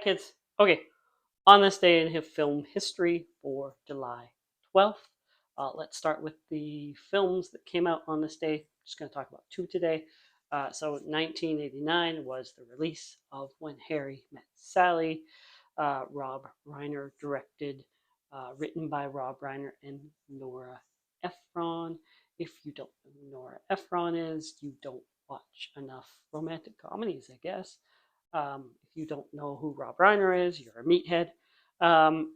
kids. Okay, on this day in film history for July 12th, let's start with the films that came out on this day. I'm just going to talk about two today. So 1989 was the release of When Harry Met Sally. Rob Reiner directed, written by Rob Reiner and Nora Ephron. If you don't know who Nora Ephron is, you don't watch enough romantic comedies, I guess. If you don't know who Rob Reiner is, you're a meathead.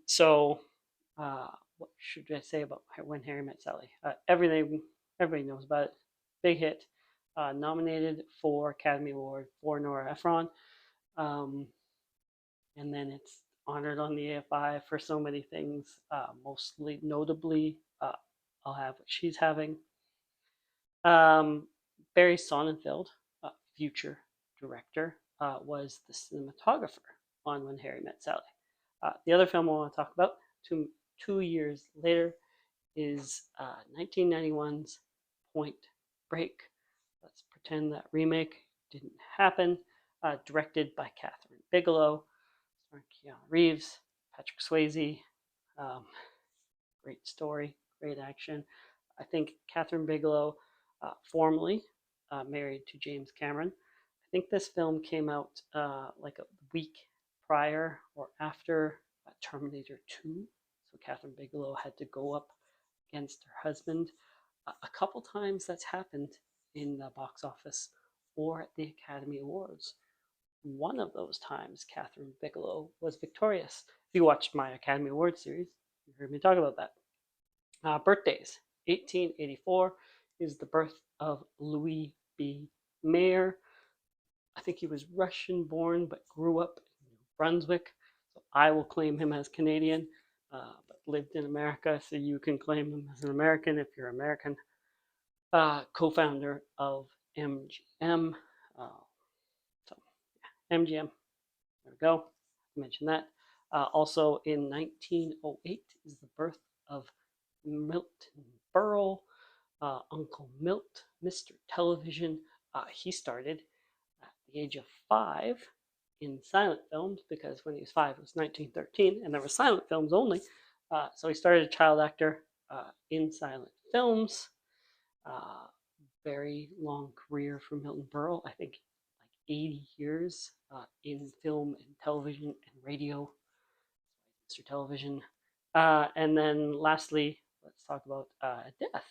So, what should I say about When Harry Met Sally? Everything, everybody knows about it. Big hit. Nominated for Academy Award for Nora Ephron. And then it's honored on the AFI for so many things. Mostly notably, I'll have what she's having. Barry Sonnenfeld, future director, was the cinematographer on When Harry Met Sally. The other film I want to talk about, two years later, is 1991's Point Break. Let's pretend that remake didn't happen. Directed by Catherine Bigelow, starring Keanu Reeves, Patrick Swayze. Great story, great action. I think Catherine Bigelow, formerly married to James Cameron. I think this film came out like a week prior or after Terminator 2. So Catherine Bigelow had to go up against her husband. A couple times that's happened in the box office or at the Academy Awards. One of those times, Catherine Bigelow was victorious. If you watched my Academy Awards series, you heard me talk about that. Birthdays. 1884 is the birth of Louis B. Mayer. I think he was Russian born but grew up in New Brunswick. So I will claim him as Canadian, but lived in America, so you can claim him as an American if you're American. Co-founder of MGM. So yeah, MGM. There we go. I mentioned that. Also in 1908 is the birth of Milton Berle, Uncle Milt, Mr. Television. He started at the age of 5 in silent films because when he was 5 it was 1913 and there were silent films only. So he started a child actor in silent films. Very long career for Milton Berle. I think like 80 years in film and television and radio. Mr. Television. And then lastly, let's talk about death.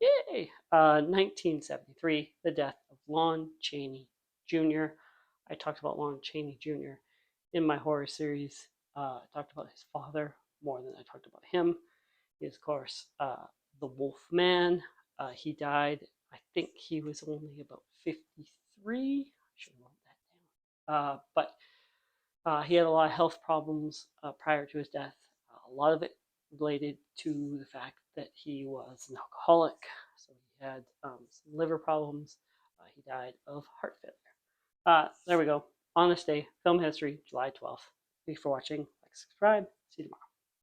Yay! 1973, the death of Lon Chaney Jr. I talked about Lon Chaney Jr. in my horror series. I talked about his father more than I talked about him. He is, of course, the Wolf Man. He died, I think he was only about 53. I should have wrote that down. But he had a lot of health problems prior to his death. A lot of it related to the fact that he was an alcoholic. So he had some liver problems. He died of heart failure. There we go. On this day, film history, July 12th. Thanks for watching. Like, subscribe. See you tomorrow.